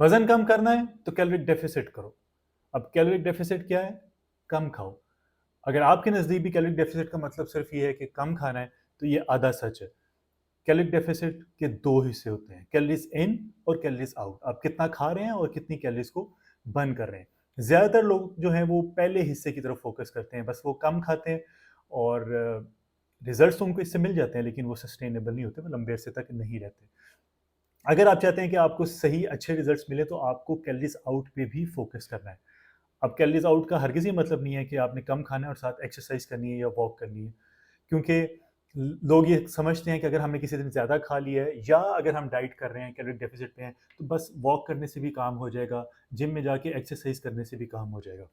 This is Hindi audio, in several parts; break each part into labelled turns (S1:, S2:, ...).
S1: वजन कम करना है तो कैलोरी डेफिसिट करो। अब कैलोरी डेफिसिट क्या है? कम खाओ। अगर आपके नज़दीक भी कैलोरी डेफिसिट का मतलब सिर्फ ये है कि कम खाना है, तो ये आधा सच है। कैलोरी डेफिसिट के दो हिस्से होते हैं, कैलोरीज इन और कैलोरीज आउट। आप कितना खा रहे हैं और कितनी कैलोरीज को बर्न कर रहे हैं। ज़्यादातर लोग जो हैं वो पहले हिस्से की तरफ फोकस करते हैं, बस वो कम खाते हैं और रिजल्ट्स तो उनको इससे मिल जाते हैं, लेकिन वो सस्टेनेबल नहीं होते, वो लंबे अरसे तक नहीं रहते। अगर आप चाहते हैं कि आपको सही अच्छे रिजल्ट्स मिले तो आपको कैलोरीज आउट पे भी फोकस करना है। अब कैलोरीज आउट का हरगिज़ ये मतलब नहीं है कि आपने कम खाना है और साथ एक्सरसाइज करनी है या वॉक करनी है, क्योंकि लोग ये समझते हैं कि अगर हमने किसी दिन ज़्यादा खा लिया है या अगर हम डाइट कर रहे हैं, कैलोरी डेफिसिट पे हैं, तो बस वॉक करने से भी काम हो जाएगा, जिम में जाके एक्सरसाइज करने से भी काम हो जाएगा।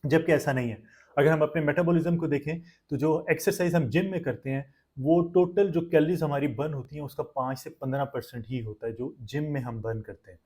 S1: जबकि ऐसा नहीं है। अगर हम अपने मेटाबॉलिज्म को देखें, तो जो एक्सरसाइज हम जिम में करते हैं, वो टोटल जो कैलोरीज हमारी बर्न होती हैं, उसका 5 से 15% ही होता है, जो जिम में हम बर्न करते हैं।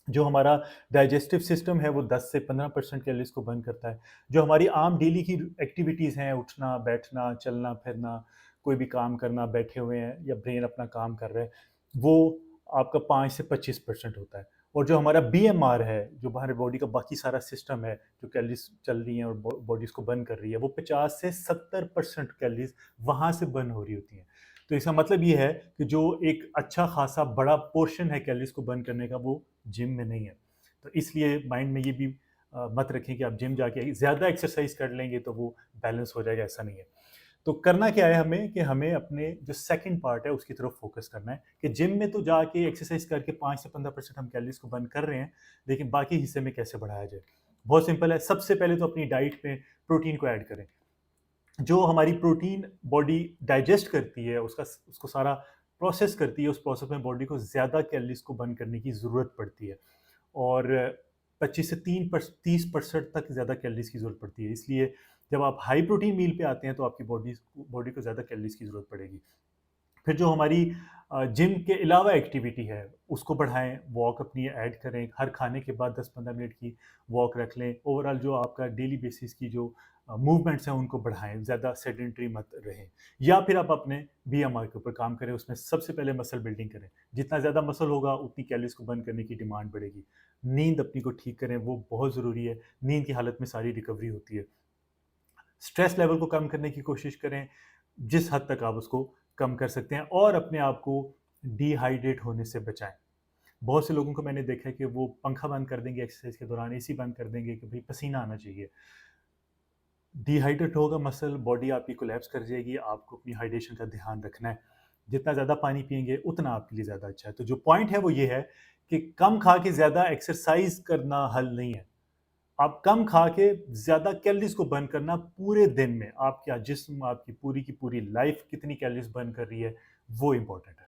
S1: जो हमारा डाइजेस्टिव सिस्टम है वो 10 से 15% कैलोरीज को बर्न करता है। जो हमारी आम डेली की एक्टिविटीज़ हैं, उठना, बैठना, चलना-फिरना, कोई भी काम करना, बैठे हुए हैं या ब्रेन अपना काम कर रहा है, वो आपका 5 से 25% होता है। और जो हमारा बीएमआर है, जो हमारे बॉडी का बाकी सारा सिस्टम है, जो कैलोरीज़ चल रही हैं और बॉडी उसको बर्न कर रही है, वो 50 से 70% कैलोरीज़ वहाँ से बर्न हो रही होती हैं। तो इसका मतलब ये है कि जो एक अच्छा खासा बड़ा पोर्शन है कैलोरीज़ को बर्न करने का, वो जिम में नहीं है। तो इसलिए माइंड में ये भी मत रखें कि आप जिम जाके ज़्यादा एक्सरसाइज कर लेंगे तो वो बैलेंस हो जाएगा, ऐसा नहीं है। तो करना क्या है हमें कि हमें अपने जो सेकंड पार्ट है उसकी तरफ फोकस करना है कि जिम में तो जाके एक्सरसाइज करके 5 से 15% हम कैलोरीज को बर्न कर रहे हैं, लेकिन बाकी हिस्से में कैसे बढ़ाया जाए? बहुत सिंपल है, सबसे पहले तो अपनी डाइट में प्रोटीन को ऐड करें। जो हमारी प्रोटीन बॉडी डाइजेस्ट करती है, उसका उसको सारा प्रोसेस करती है, उस प्रोसेस में बॉडी को ज़्यादा कैलोरीज को बर्न करने की ज़रूरत पड़ती है और 25 से 30% तक ज़्यादा कैलोरीज की ज़रूरत पड़ती है। इसलिए जब आप हाई प्रोटीन मील पे आते हैं तो आपकी बॉडी बॉडी को ज़्यादा कैलोरीज की ज़रूरत पड़ेगी। फिर जो हमारी जिम के अलावा एक्टिविटी है, उसको बढ़ाएँ, वॉक अपनी ऐड करें, हर खाने के बाद 10-15 मिनट की वॉक रख लें। ओवरऑल जो आपका डेली बेसिस की जो मूवमेंट्स हैं, उनको बढ़ाएँ, ज़्यादा सेडेंटरी मत रहें। या फिर आप अपने बीएमआर के ऊपर काम करें, उसमें सबसे पहले मसल बिल्डिंग करें। जितना ज़्यादा मसल होगा, उतनी कैलोरीज़ को बर्न करने की डिमांड बढ़ेगी। नींद अपनी को ठीक करें, वो बहुत ज़रूरी है। नींद की हालत में सारी रिकवरी होती है। स्ट्रेस लेवल को कम करने की कोशिश करें, जिस हद तक आप उसको कम कर सकते हैं और अपने आप को डिहाइड्रेट होने से बचाएँ। बहुत से लोगों को मैंने देखा है कि वो पंखा बंद कर देंगे एक्सरसाइज के दौरान, एसी बंद कर देंगे कि भई पसीना आना चाहिए। डिहाइड्रेट होगा मसल, बॉडी आपकी कोलैप्स कर जाएगी, आपको अपनी हाइड्रेशन का ध्यान रखना है। जितना ज़्यादा पानी पिएँगे, उतना आपके लिए ज़्यादा अच्छा है। तो जो पॉइंट है वो ये है कि कम खा के ज़्यादा एक्सरसाइज करना हल नहीं है। आप कम खा के ज़्यादा कैलोरीज़ को बर्न करना पूरे दिन में, आपका जिस्म, आपकी पूरी की पूरी लाइफ़ कितनी कैलोरीज़ बर्न कर रही है, वो इम्पोर्टेंट है।